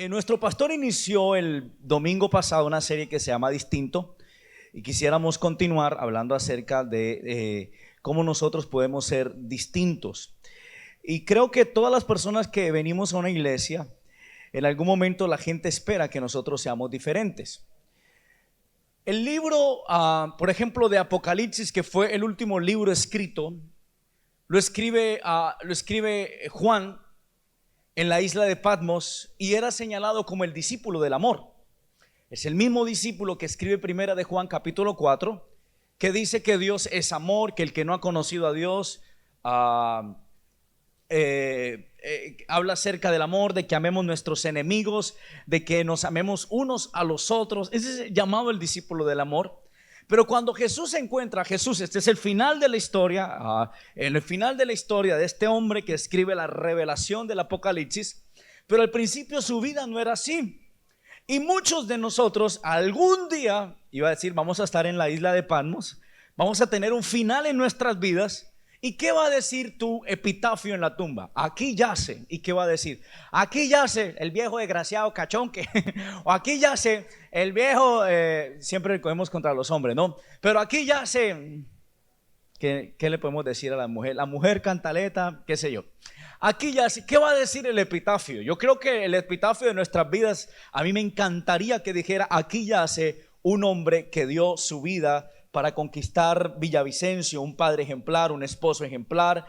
Nuestro pastor inició el domingo pasado una serie que se llama Distinto y quisiéramos continuar hablando acerca de cómo nosotros podemos ser distintos. Y creo que todas las personas que venimos a una iglesia, en algún momento la gente espera que nosotros seamos diferentes. El libro, por ejemplo, de Apocalipsis, que fue el último libro escrito, lo escribe Juan en la isla de Patmos y era señalado como el discípulo del amor. Es el mismo discípulo que escribe primera de Juan capítulo 4, que dice que Dios es amor, que el que no ha conocido a Dios habla acerca del amor, de que amemos nuestros enemigos, de que nos amemos unos a los otros. Ese es llamado el discípulo del amor. Pero cuando Jesús encuentra a Jesús, este es el final de la historia, en el final de la historia de este hombre que escribe la revelación del Apocalipsis, pero al principio su vida no era así. Y muchos de nosotros algún día, iba a decir, vamos a estar en la isla de Patmos, vamos a tener un final en nuestras vidas. ¿Y qué va a decir tu epitafio en la tumba? Aquí yace. ¿Y qué va a decir? Aquí yace el viejo desgraciado cachón que o aquí yace el viejo, siempre cogemos contra los hombres, ¿no? Pero aquí yace, ¿qué le podemos decir a la mujer? La mujer cantaleta, qué sé yo. Aquí yace, ¿qué va a decir el epitafio? Yo creo que el epitafio de nuestras vidas, a mí me encantaría que dijera: aquí yace un hombre que dio su vida para conquistar Villavicencio, un padre ejemplar, un esposo ejemplar,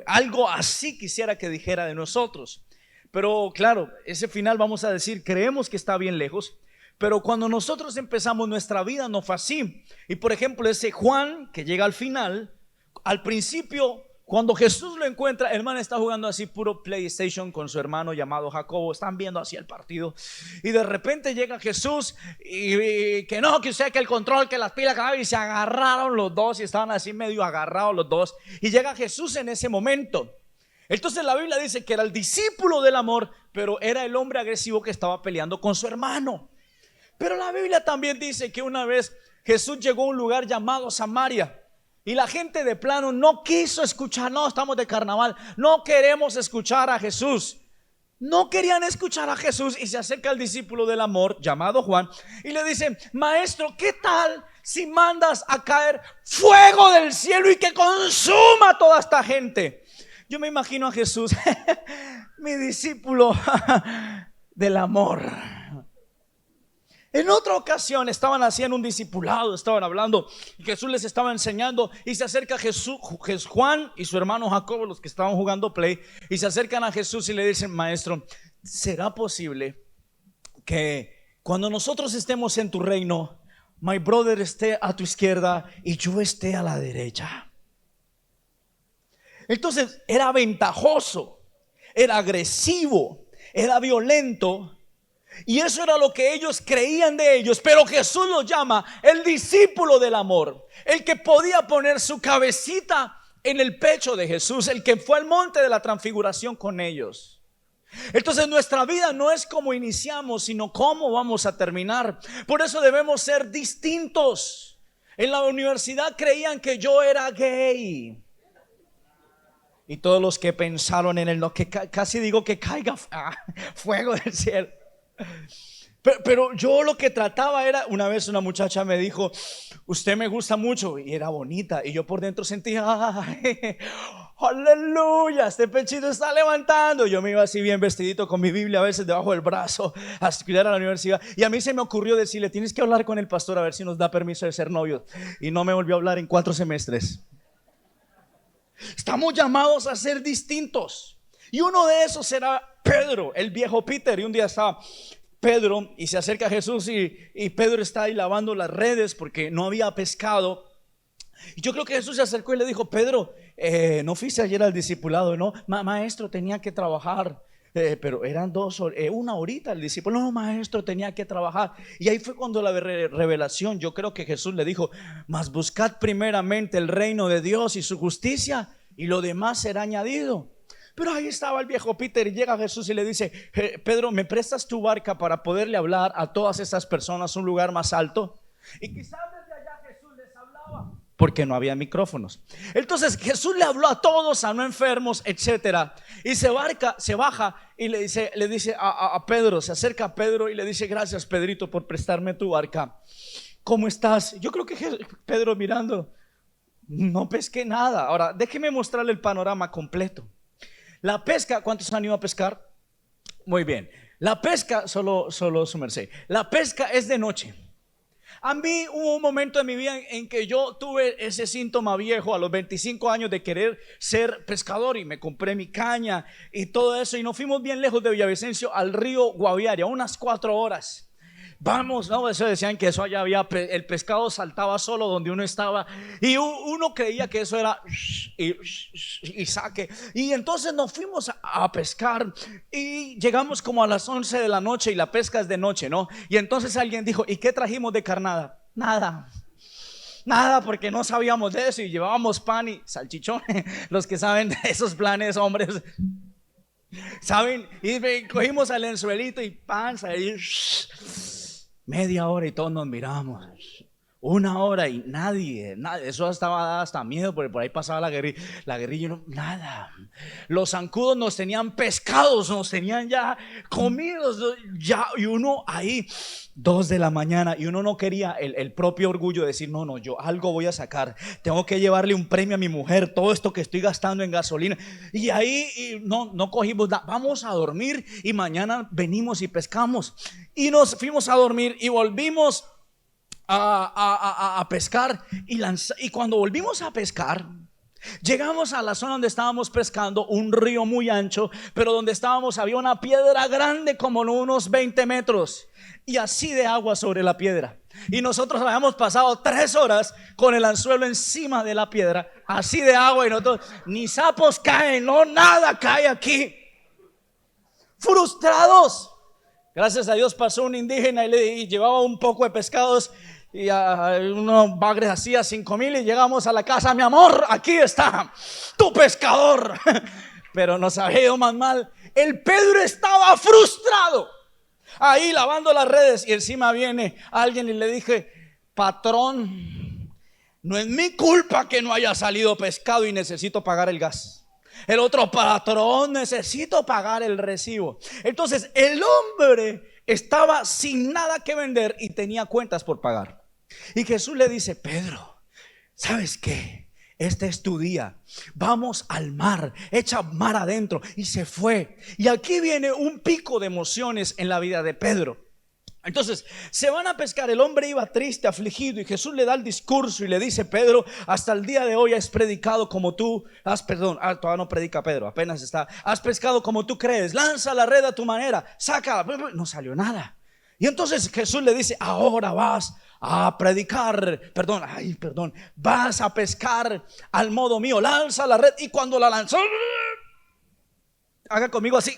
algo así quisiera que dijera de nosotros. Pero claro, ese final vamos a decir, creemos que está bien lejos, pero cuando nosotros empezamos nuestra vida no fue así. Y por ejemplo, ese Juan que llega al final, al principio, cuando Jesús lo encuentra, el man está jugando así puro PlayStation con su hermano llamado Jacobo, están viendo así el partido y de repente llega Jesús y que no, que usted, que el control, que las pilas, y se agarraron los dos y estaban así medio agarrados los dos y llega Jesús en ese momento. Entonces la Biblia dice que era el discípulo del amor, pero era el hombre agresivo que estaba peleando con su hermano. Pero la Biblia también dice que una vez Jesús llegó a un lugar llamado Samaria y la gente de plano no quiso escuchar. No, estamos de carnaval, no queremos escuchar a Jesús. No querían escuchar a Jesús y se acerca el discípulo del amor llamado Juan y le dice: maestro, ¿qué tal si mandas a caer fuego del cielo y que consuma a toda esta gente? Yo me imagino a Jesús, mi discípulo del amor. En otra ocasión estaban haciendo un discipulado, estaban hablando y Jesús les estaba enseñando y se acerca Juan y su hermano Jacobo, los que estaban jugando play, y se acercan a Jesús y le dicen: maestro, ¿será posible que cuando nosotros estemos en tu reino, my brother esté a tu izquierda y yo esté a la derecha? Entonces era ventajoso, era agresivo, era violento. Y eso era lo que ellos creían de ellos. Pero Jesús los llama el discípulo del amor, el que podía poner su cabecita en el pecho de Jesús, el que fue al monte de la transfiguración con ellos. Entonces nuestra vida no es como iniciamos, sino cómo vamos a terminar. Por eso debemos ser distintos. En la universidad creían que yo era gay. Y todos los que pensaron en él, no, que casi digo que caiga fuego del cielo. Pero yo lo que trataba era, una vez una muchacha me dijo: usted me gusta mucho, y era bonita, y yo por dentro sentía: ay, aleluya, este pechito está levantando. Yo me iba así bien vestidito con mi Biblia a veces debajo del brazo a estudiar a la universidad, y a mí se me ocurrió decirle: tienes que hablar con el pastor a ver si nos da permiso de ser novios. Y no me volvió a hablar en 4 semestres. Estamos llamados a ser distintos. Y uno de esos será Pedro, el viejo Peter. Y un día está Pedro y se acerca a Jesús y Pedro está ahí lavando las redes porque no había pescado. Y yo creo que Jesús se acercó y le dijo: Pedro, no fuiste ayer al discipulado, ¿no? Maestro, tenía que trabajar. Pero eran 1 horita el discípulo. No, maestro, tenía que trabajar. Y ahí fue cuando la revelación, yo creo que Jesús le dijo: mas buscad primeramente el reino de Dios y su justicia, y lo demás será añadido. Pero ahí estaba el viejo Peter y llega Jesús y le dice: Pedro, ¿me prestas tu barca para poderle hablar a todas estas personas un lugar más alto? Y quizás desde allá Jesús les hablaba. porque no había micrófonos. Entonces Jesús le habló a todos, sanó enfermos, etcétera. Y se baja y le dice a Pedro, se acerca a Pedro y le dice: gracias, Pedrito, por prestarme tu barca. ¿Cómo estás? Yo creo que Pedro mirando, no pesqué nada. Ahora, déjeme mostrarle el panorama completo. La pesca, ¿cuántos han ido a pescar? Muy bien. La pesca, solo su merced. La pesca es de noche. A mí hubo un momento en mi vida en que yo tuve ese síntoma viejo a los 25 años de querer ser pescador, y me compré mi caña y todo eso, y nos fuimos bien lejos de Villavicencio al río Guaviare, a unas 4 horas. Vamos, no, eso decían que eso allá había, el pescado saltaba solo donde uno estaba, y uno creía que eso era y saque. Y entonces nos fuimos a pescar y llegamos como a las 11 de la noche, y la pesca es de noche, ¿no? Y entonces alguien dijo: ¿y qué trajimos de carnada? Nada, porque no sabíamos de eso, y llevábamos pan y salchichón. Los que saben de esos planes, hombres, saben. Y cogimos al anzuelito y panza y media hora, y todos nos miramos. 1 hora y nadie, eso estaba hasta miedo, porque por ahí pasaba la guerrilla, no, nada. Los zancudos nos tenían pescados, nos tenían ya comidos, ya, y uno ahí 2 de la mañana, y uno no quería el propio orgullo de decir: no, yo algo voy a sacar, tengo que llevarle un premio a mi mujer, todo esto que estoy gastando en gasolina. Y ahí no cogimos nada, vamos a dormir y mañana venimos y pescamos. Y nos fuimos a dormir y volvimos a pescar, y cuando volvimos a pescar, llegamos a la zona donde estábamos pescando, un río muy ancho, pero donde estábamos había una piedra grande como unos 20 metros, y así de agua sobre la piedra. Y nosotros habíamos pasado 3 horas con el anzuelo encima de la piedra, así de agua, y nosotros, ni sapos caen, no, nada cae aquí. Frustrados. Gracias a Dios pasó un indígena y llevaba un poco de pescados, y unos bagres así a 5,000, y llegamos a la casa: mi amor, aquí está tu pescador. Pero nos había ido más mal. El Pedro estaba frustrado ahí lavando las redes, y encima viene alguien y le dije: patrón, no es mi culpa que no haya salido pescado y necesito pagar el gas. El otro: patrón, necesito pagar el recibo. Entonces el hombre estaba sin nada que vender y tenía cuentas por pagar. Y Jesús le dice: Pedro, ¿sabes qué? Este es tu día, vamos al mar, echa mar adentro. Y se fue. Y aquí viene un pico de emociones en la vida de Pedro. Entonces se van a pescar, el hombre iba triste, afligido, y Jesús le da el discurso y le dice: Pedro, hasta el día de hoy has predicado como tú todavía no predica Pedro, apenas está. Has pescado como tú crees, lanza la red a tu manera, saca. No salió nada. Y entonces Jesús le dice: ahora vas a predicar, vas a pescar al modo mío, lanza la red. Y cuando la lanzó, haga conmigo así,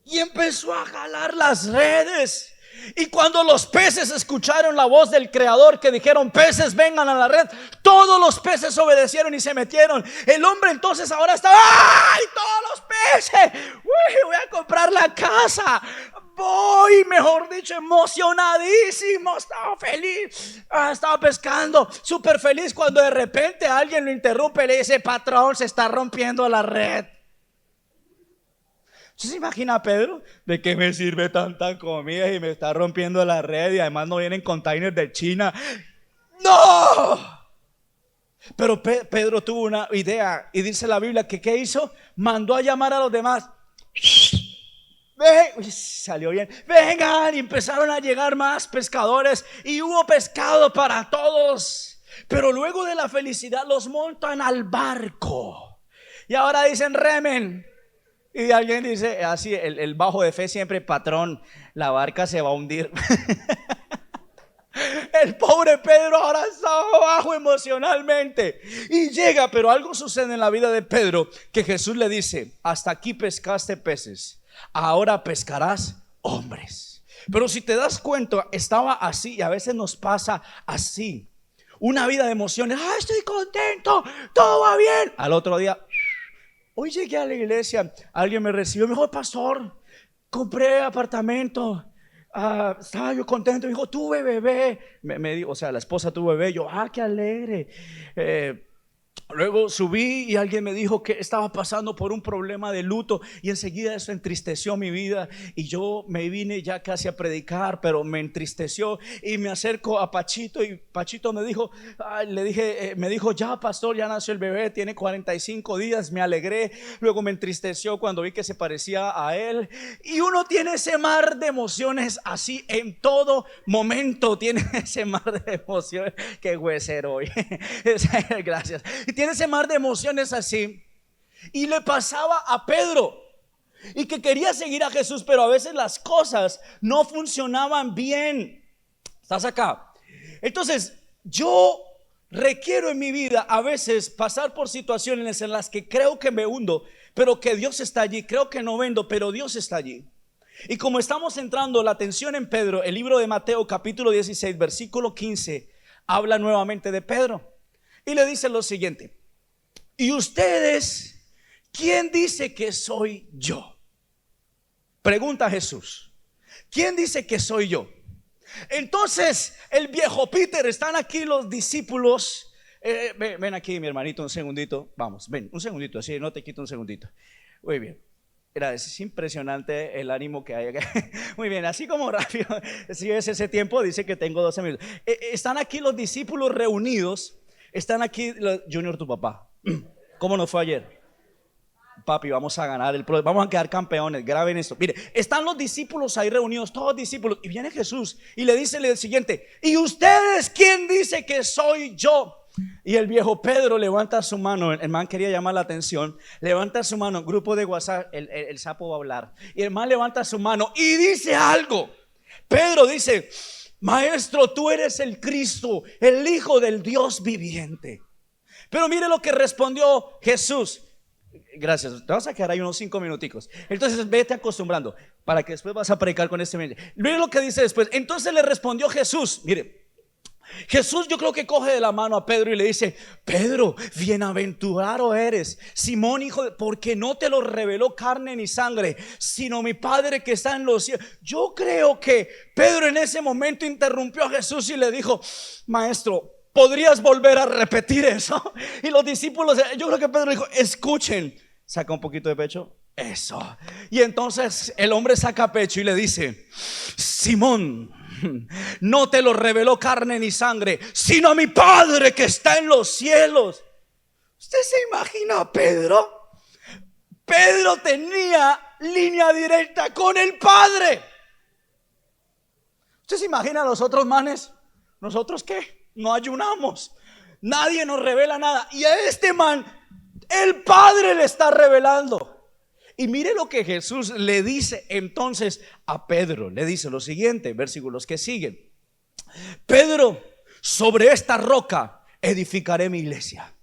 y empezó a jalar las redes. Y cuando los peces escucharon la voz del Creador, que dijeron: peces, vengan a la red, todos los peces obedecieron y se metieron. El hombre entonces ahora está: ¡ay, todos los peces! ¡Uy, voy a comprar la casa! Voy, mejor dicho, emocionadísimo, estaba feliz, estaba pescando, súper feliz, cuando de repente alguien lo interrumpe y le dice: patrón, se está rompiendo la red. ¿Se imagina a Pedro? ¿De qué me sirve tanta comida y me está rompiendo la red? Y además no vienen containers de China. ¡No! Pero Pedro tuvo una idea, y dice la Biblia que ¿qué hizo? Mandó a llamar a los demás. Salió bien. Vengan, y empezaron a llegar más pescadores, y hubo pescado para todos. Pero luego de la felicidad los montan al barco, y ahora dicen: remen. Y alguien dice así, el bajo de fe siempre: patrón, la barca se va a hundir. El pobre Pedro ahora estaba bajo emocionalmente, y llega, pero algo sucede en la vida de Pedro, que Jesús le dice: hasta aquí pescaste peces, ahora pescarás hombres. Pero si te das cuenta, estaba así, y a veces nos pasa así, una vida de emociones. Estoy contento, todo va bien. Al otro día, hoy llegué a la iglesia, alguien me recibió, me dijo: pastor, compré apartamento, estaba yo contento. Me dijo, tuve bebé. Me dijo, o sea, la esposa tuvo bebé. Yo, qué alegre. Luego subí y alguien me dijo que estaba pasando por un problema de luto, y enseguida eso entristeció mi vida, y yo me vine ya casi a predicar, pero me entristeció, y me acerco a Pachito, y Pachito me dijo, me dijo, ya pastor, ya nació el bebé, tiene 45 días. Me alegré. Luego me entristeció cuando vi que se parecía a él, y uno tiene ese mar de emociones así en todo momento. Tiene ese mar de emociones. Qué huesero hoy. Gracias. Y tiene ese mar de emociones así. Y le pasaba a Pedro, y que quería seguir a Jesús, pero a veces las cosas no funcionaban bien. ¿Estás acá? Entonces yo requiero en mi vida a veces pasar por situaciones en las que creo que me hundo, pero que Dios está allí. Creo que no vendo, pero Dios está allí. Y como estamos centrando la atención en Pedro, el libro de Mateo capítulo 16 versículo 15 habla nuevamente de Pedro. Y le dice lo siguiente: ¿y ustedes quién dice que soy yo? Pregunta Jesús: ¿quién dice que soy yo? Entonces el viejo Peter, están aquí los discípulos. Ven aquí, mi hermanito, un segundito. Vamos, ven, un segundito, así no te quito un segundito. Muy bien. Es impresionante el ánimo que hay acá. Muy bien, así como rápido. Si es ese tiempo, dice que tengo 12 minutos. Están aquí los discípulos reunidos. Están aquí, Junior, tu papá. ¿Cómo nos fue ayer? Papi, vamos a ganar vamos a quedar campeones. Graben esto. Mire, están los discípulos ahí reunidos, todos discípulos, y viene Jesús y le dice el siguiente: ¿y ustedes quién dice que soy yo? Y el viejo Pedro levanta su mano. El man quería llamar la atención. Levanta su mano, grupo de WhatsApp, el sapo va a hablar. Y el man levanta su mano y dice algo. Pedro dice: maestro, tú eres el Cristo, el Hijo del Dios viviente. Pero mire lo que respondió Jesús. Gracias, te vas a quedar ahí unos 5 minuticos. Entonces vete acostumbrando para que después vas a predicar con este mensaje. Mire lo que dice después. Entonces le respondió Jesús. Mire, Jesús, yo creo que coge de la mano a Pedro y le dice: Pedro, bienaventurado eres, Simón, hijo de, porque no te lo reveló carne ni sangre, sino mi Padre que está en los cielos. Yo creo que Pedro en ese momento interrumpió a Jesús y le dijo: maestro, ¿podrías volver a repetir eso? Y los discípulos, yo creo que Pedro dijo: escuchen. Saca un poquito de pecho. Eso. Y entonces el hombre saca pecho y le dice: Simón, no te lo reveló carne ni sangre, sino mi Padre que está en los cielos. ¿Usted se imagina a Pedro? Pedro tenía línea directa con el Padre. ¿Usted se imagina a los otros manes? ¿Nosotros qué? No ayunamos, nadie nos revela nada, y a este man el Padre le está revelando. Y mire lo que Jesús le dice entonces a Pedro. Le dice lo siguiente, versículos que siguen: Pedro, sobre esta roca edificaré mi iglesia,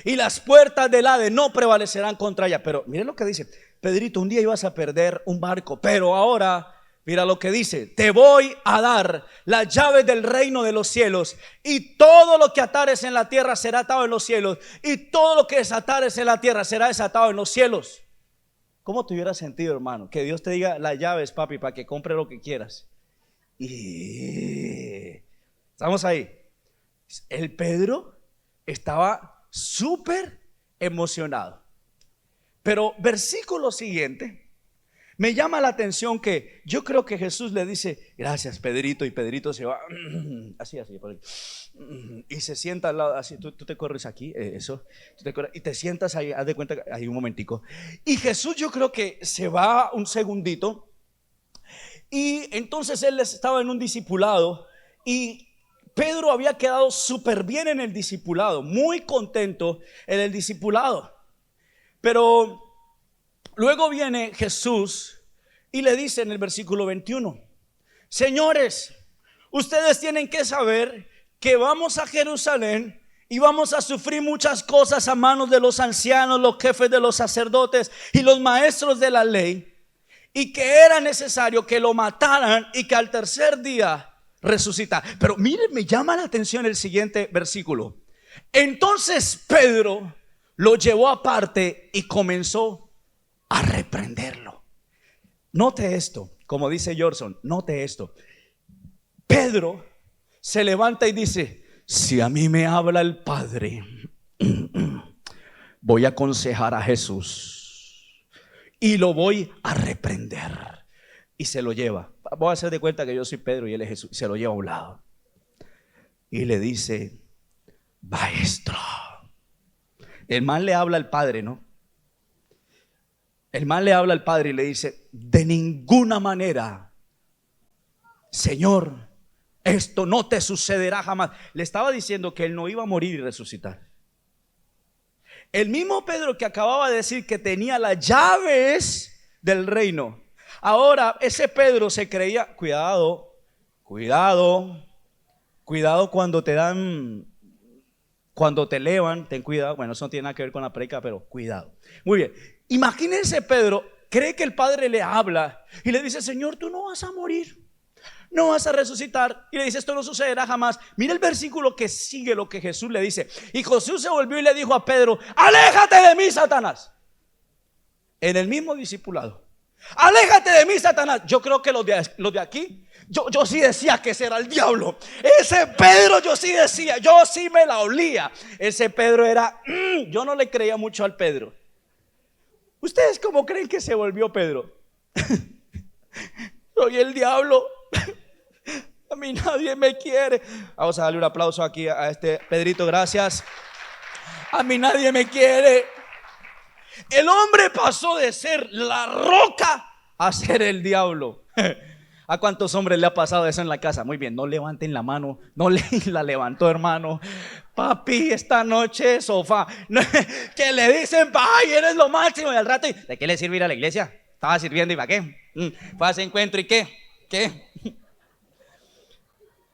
y las puertas del Hades no prevalecerán contra ella. Pero mire lo que dice: Pedrito, un día ibas a perder un barco, pero ahora mira lo que dice: te voy a dar las llaves del reino de los cielos, y todo lo que atares en la tierra será atado en los cielos, y todo lo que desatares en la tierra será desatado en los cielos. ¿Cómo te hubiera sentido, hermano, que Dios te diga: las llaves, papi, para que compre lo que quieras? Y estamos ahí. El Pedro estaba súper emocionado. Pero versículo siguiente me llama la atención, que yo creo que Jesús le dice: gracias, Pedrito, y Pedrito se va así, por ahí, y se sienta al lado, así, tú te corres aquí, eso, tú te corres, y te sientas ahí, haz de cuenta, ahí un momentico. Y Jesús, yo creo que se va un segundito, y entonces él estaba en un discipulado, y Pedro había quedado súper bien en el discipulado, muy contento en el discipulado. Pero luego viene Jesús y le dice en el versículo 21: señores, ustedes tienen que saber que vamos a Jerusalén y vamos a sufrir muchas cosas a manos de los ancianos, los jefes de los sacerdotes y los maestros de la ley, y que era necesario que lo mataran y que al tercer día resucitara. Pero miren, me llama la atención el siguiente versículo: entonces Pedro lo llevó aparte y comenzó a reprenderlo. Note esto: como dice Jorson, note esto. Pedro se levanta y dice: si a mí me habla el Padre, voy a aconsejar a Jesús y lo voy a reprender. Y se lo lleva. Voy a hacer de cuenta que yo soy Pedro y él es Jesús. Se lo lleva a un lado y le dice: maestro. El man le habla al Padre, ¿no? El man le habla al Padre y le dice: de ninguna manera, Señor, esto no te sucederá jamás. Le estaba diciendo que él no iba a morir y resucitar. El mismo Pedro que acababa de decir que tenía las llaves del reino, ahora ese Pedro se creía, cuidado cuando te dan, cuando te elevan, ten cuidado. Bueno, eso no tiene nada que ver con la predica, pero cuidado. Muy bien, imagínense, Pedro cree que el Padre le habla y le dice: Señor, tú no vas a morir, no vas a resucitar. Y le dice: esto no sucederá jamás. Mira el versículo que sigue lo que Jesús le dice. Y Jesús se volvió y le dijo a Pedro: aléjate de mí, Satanás. En el mismo discipulado: aléjate de mí, Satanás. Yo creo que los de aquí, yo sí decía que ese era el diablo. Ese Pedro yo sí decía, yo sí me la olía. Ese Pedro era, yo no le creía mucho al Pedro. ¿Ustedes cómo creen que se volvió Pedro? Soy el diablo. A mí nadie me quiere. Vamos a darle un aplauso aquí a este Pedrito, gracias. A mí nadie me quiere. El hombre pasó de ser la roca a ser el diablo. ¿A cuántos hombres le ha pasado eso en la casa? Muy bien, no levanten la mano. No la levantó, hermano. Papi, esta noche sofá. Que le dicen: ay, eres lo máximo. Y al rato, ¿de qué le sirve ir a la iglesia? Estaba sirviendo, ¿y para qué? Fue a ese encuentro, ¿y qué?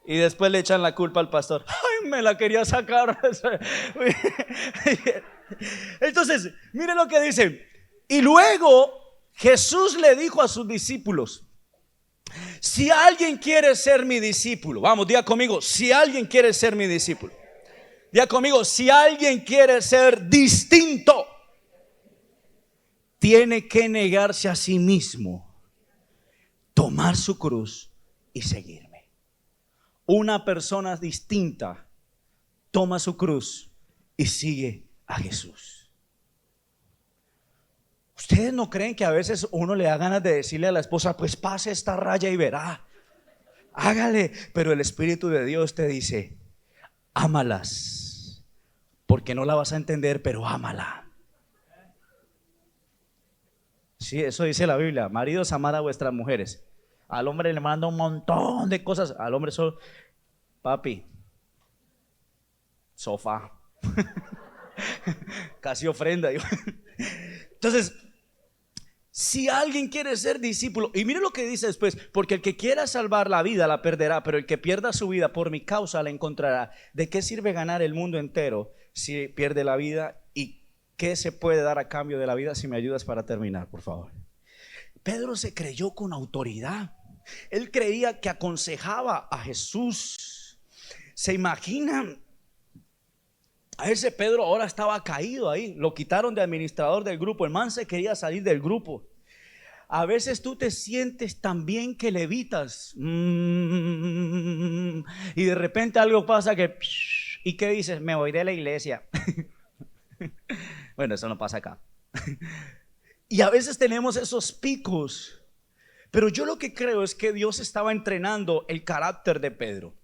Y después le echan la culpa al pastor. Ay, me la quería sacar. Entonces, miren lo que dice. Y luego Jesús le dijo a sus discípulos: si alguien quiere ser mi discípulo, vamos, diga conmigo, si alguien quiere ser mi discípulo. Diga conmigo, si alguien quiere ser distinto, tiene que negarse a sí mismo, tomar su cruz y seguirme. Una persona distinta toma su cruz y sigue a Jesús. ¿Ustedes no creen que a veces uno le da ganas de decirle a la esposa: pues pase esta raya y verá, hágale? Pero el Espíritu de Dios te dice: ámalas, porque no la vas a entender, pero ámala. Sí, eso dice la Biblia. Maridos, amad a vuestras mujeres. Al hombre le manda un montón de cosas. Al hombre solo: papi, sofá. Casi ofrenda. Entonces, si alguien quiere ser discípulo, y mire lo que dice después: porque el que quiera salvar la vida la perderá, pero el que pierda su vida por mi causa la encontrará. ¿De qué sirve ganar el mundo entero si pierde la vida? ¿Y qué se puede dar a cambio de la vida? Si me ayudas para terminar, por favor. Pedro se creyó con autoridad. Él creía que aconsejaba a Jesús. ¿Se imaginan? A ese Pedro ahora estaba caído ahí. Lo quitaron de administrador del grupo. El man se quería salir del grupo. A veces tú te sientes tan bien que levitas, y de repente algo pasa que, ¿y qué dices? Me voy de la iglesia. Bueno, eso no pasa acá. Y a veces tenemos esos picos. Pero yo lo que creo es que Dios estaba entrenando el carácter de Pedro.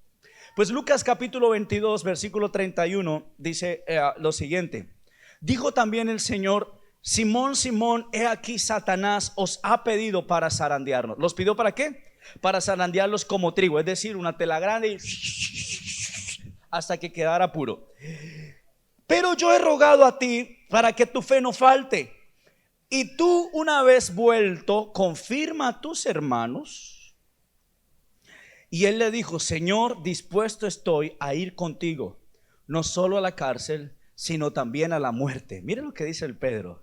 Pues Lucas capítulo 22 versículo 31 dice lo siguiente: dijo también el Señor: Simón, Simón, he aquí Satanás os ha pedido para zarandearnos. ¿Los pidió para qué? Para zarandearlos como trigo, es decir, una tela grande y hasta que quedara puro. Pero yo he rogado a ti para que tu fe no falte, y tú, una vez vuelto, confirma a tus hermanos. Y él le dijo: Señor, dispuesto estoy a ir contigo, no solo a la cárcel, sino también a la muerte. Miren lo que dice el Pedro.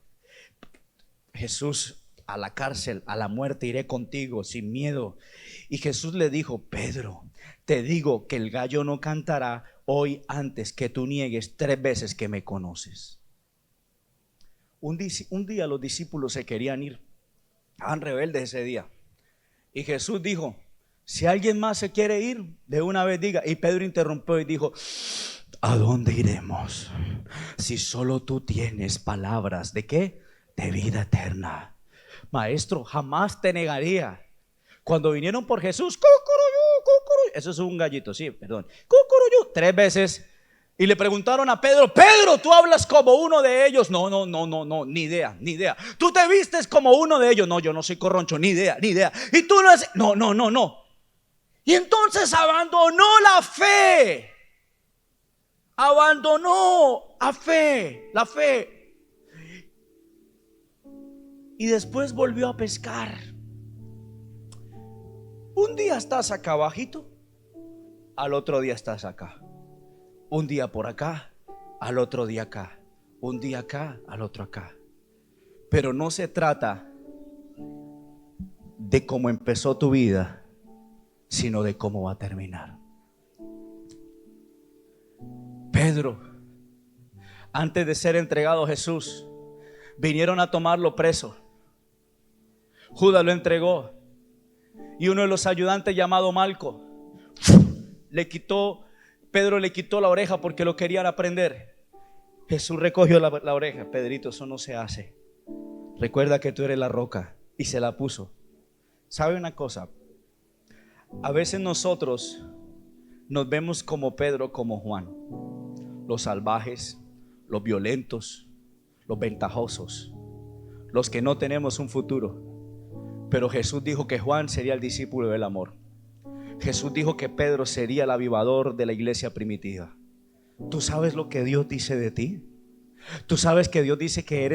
Jesús: a la cárcel, a la muerte iré contigo sin miedo. Y Jesús le dijo: Pedro, te digo que el gallo no cantará hoy antes que tú niegues 3 veces que me conoces. Un día los discípulos se querían ir, estaban rebeldes ese día. Y Jesús dijo: si alguien más se quiere ir, de una vez diga. Y Pedro interrumpió y dijo: ¿a dónde iremos si solo tú tienes palabras de qué? De vida eterna. Maestro, jamás te negaría. Cuando vinieron por Jesús, cucuruyú, cucuruyú, eso es un gallito, sí, perdón, cucuruyú, 3 veces. Y le preguntaron a Pedro: Pedro, tú hablas como uno de ellos. No, ni idea, ni idea. Tú te vistes como uno de ellos. No, yo no soy corroncho, ni idea, ni idea. Y tú no es, no. Y entonces abandonó la fe. Abandonó la fe. Y después volvió a pescar. Un día estás acá abajito, al otro día estás acá. Un día por acá, al otro día acá. Un día acá, al otro acá. Pero no se trata de cómo empezó tu vida, sino de cómo va a terminar. Pedro, antes de ser entregado a Jesús, vinieron a tomarlo preso. Judas lo entregó. Y uno de los ayudantes, llamado Malco, Pedro le quitó la oreja porque lo querían aprender. Jesús recogió la oreja. Pedrito, eso no se hace. Recuerda que tú eres la roca. Y se la puso. ¿Sabe una cosa? A veces nosotros nos vemos como Pedro, como Juan, los salvajes, los violentos, los ventajosos, los que no tenemos un futuro. Pero Jesús dijo que Juan sería el discípulo del amor. Jesús dijo que Pedro sería el avivador de la iglesia primitiva. ¿Tú sabes lo que Dios dice de ti? ¿Tú sabes que Dios dice que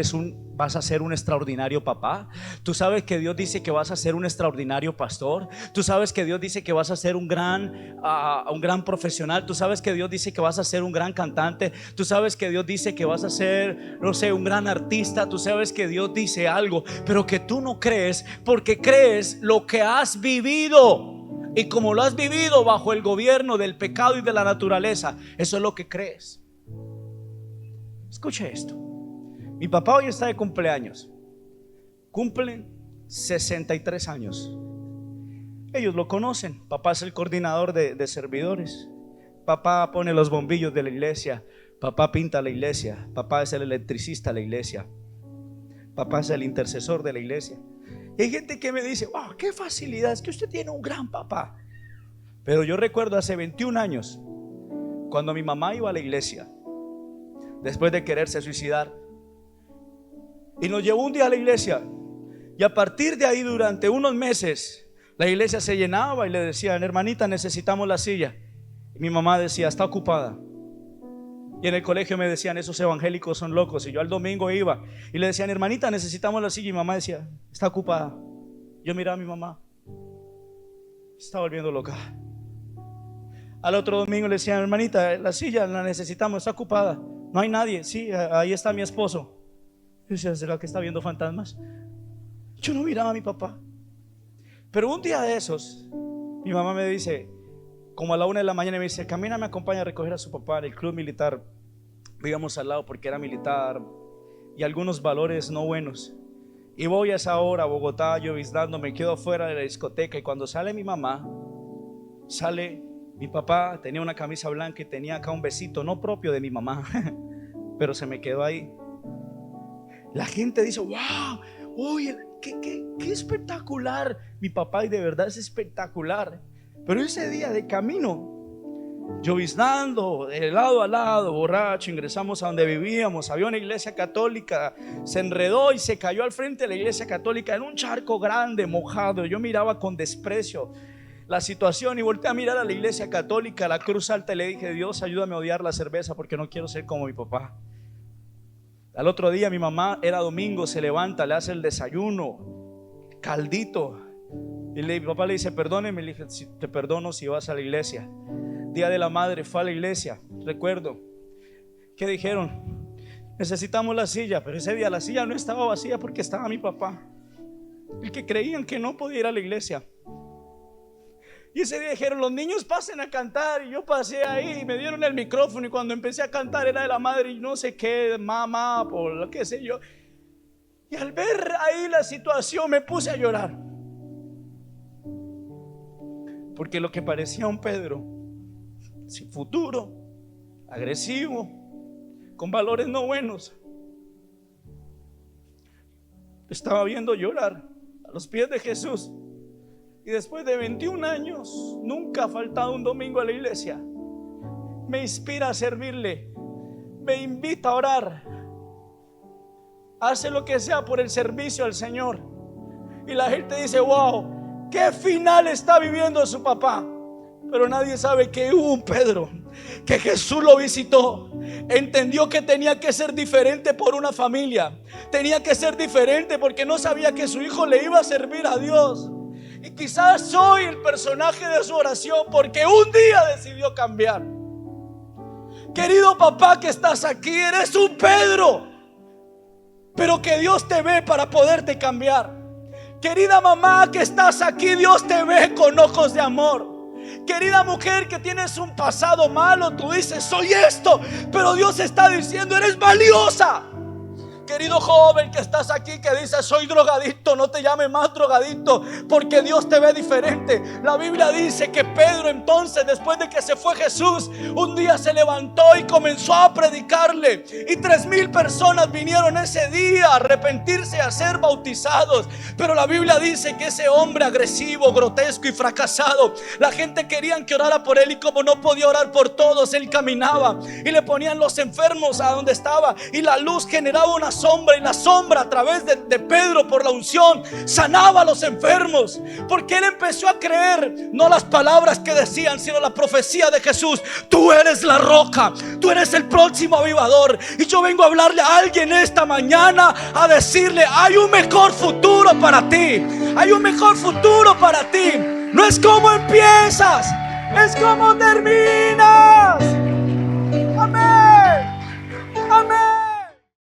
vas a ser un extraordinario papá? ¿Tú sabes que Dios dice que vas a ser un extraordinario pastor? ¿Tú sabes que Dios dice que vas a ser un gran profesional? ¿Tú sabes que Dios dice que vas a ser un gran cantante? ¿Tú sabes que Dios dice que vas a ser, no sé, un gran artista? ¿Tú sabes que Dios dice algo, pero que tú no crees porque crees lo que has vivido? Y como lo has vivido bajo el gobierno del pecado y de la naturaleza, eso es lo que crees. Escuche esto. Mi papá hoy está de cumpleaños. Cumplen 63 años. Ellos lo conocen. Papá es el coordinador de servidores. Papá pone los bombillos de la iglesia. Papá pinta la iglesia. Papá es el electricista de la iglesia. Papá es el intercesor de la iglesia. Y hay gente que me dice: wow, qué facilidad, es que usted tiene un gran papá. Pero yo recuerdo hace 21 años, cuando mi mamá iba a la iglesia después de quererse suicidar, y nos llevó un día a la iglesia, y a partir de ahí, durante unos meses, la iglesia se llenaba y le decían: hermanita, necesitamos la silla. Y mi mamá decía: está ocupada. Y en el colegio me decían: esos evangélicos son locos. Y yo al domingo iba y le decían: hermanita, necesitamos la silla. Y mi mamá decía: está ocupada. Yo miraba a mi mamá, se está volviendo loca. Al otro domingo le decían: hermanita, la silla la necesitamos, está ocupada. No hay nadie. Sí, ahí está mi esposo. Yo decía: ¿será que está viendo fantasmas? Yo no miraba a mi papá. Pero un día de esos, mi mamá me dice, como a la 1 de la mañana, me dice: Camina, me acompaña a recoger a su papá en el club militar. Vivíamos al lado porque era militar y algunos valores no buenos. Y voy a esa hora a Bogotá, lloviznando, me quedo afuera de la discoteca. Y cuando sale mi mamá, sale mi papá. Tenía una camisa blanca y tenía acá un besito, no propio de mi mamá, pero se me quedó ahí. La gente dice: wow, oye, qué espectacular mi papá. Y de verdad es espectacular. Pero ese día de camino, lloviznando, de lado a lado, borracho, ingresamos a donde vivíamos. Había una iglesia católica, se enredó y se cayó al frente de la iglesia católica en un charco grande, mojado. Yo miraba con desprecio la situación y volteé a mirar a la iglesia católica, a la cruz alta, y le dije: Dios, ayúdame a odiar la cerveza porque no quiero ser como mi papá. Al otro día mi mamá, era domingo, se levanta, le hace el desayuno, caldito, y mi papá le dice: perdóneme. Le dije: te perdono si vas a la iglesia. Día de la madre, fue a la iglesia. Recuerdo que dijeron: necesitamos la silla. Pero ese día la silla no estaba vacía porque estaba mi papá, el que creían que no podía ir a la iglesia. Y ese día dijeron: los niños pasen a cantar. Y yo pasé ahí y me dieron el micrófono, y cuando empecé a cantar era de la madre y no sé qué, mamá, por lo que sé yo. Y al ver ahí la situación me puse a llorar. Porque lo que parecía un Pedro sin futuro, agresivo, con valores no buenos, estaba viendo llorar a los pies de Jesús. Y después de 21 años nunca ha faltado un domingo a la iglesia. Me inspira a servirle, me invita a orar, hace lo que sea por el servicio al Señor. Y la gente dice: wow, qué final está viviendo su papá. Pero nadie sabe que hubo un Pedro, que Jesús lo visitó, entendió que tenía que ser diferente por una familia, tenía que ser diferente porque no sabía que su hijo le iba a servir a Dios. Y quizás soy el personaje de su oración porque un día decidió cambiar. Querido papá que estás aquí, eres un Pedro, pero que Dios te ve para poderte cambiar. Querida mamá que estás aquí, Dios te ve con ojos de amor. Querida mujer que tienes un pasado malo, tú dices: soy esto, pero Dios está diciendo: eres valiosa. Querido joven que estás aquí, que dices: soy drogadicto, no te llames más drogadicto, porque Dios te ve diferente. La Biblia dice que Pedro, entonces, después de que se fue Jesús, un día se levantó y comenzó a predicarle, y 3,000 personas vinieron ese día a arrepentirse y a ser bautizados. Pero la Biblia dice que ese hombre agresivo, grotesco y fracasado, la gente quería que orara por él, y como no podía orar por todos, él caminaba y le ponían los enfermos a donde estaba, y la luz generaba una sombra, y la sombra a través de Pedro, por la unción, sanaba a los enfermos, porque él empezó a creer no las palabras que decían, sino la profecía de Jesús: tú eres la roca, tú eres el próximo avivador. Y yo vengo a hablarle a alguien esta mañana, a decirle: hay un mejor futuro para ti, hay un mejor futuro para ti. No es como empiezas, es como terminas.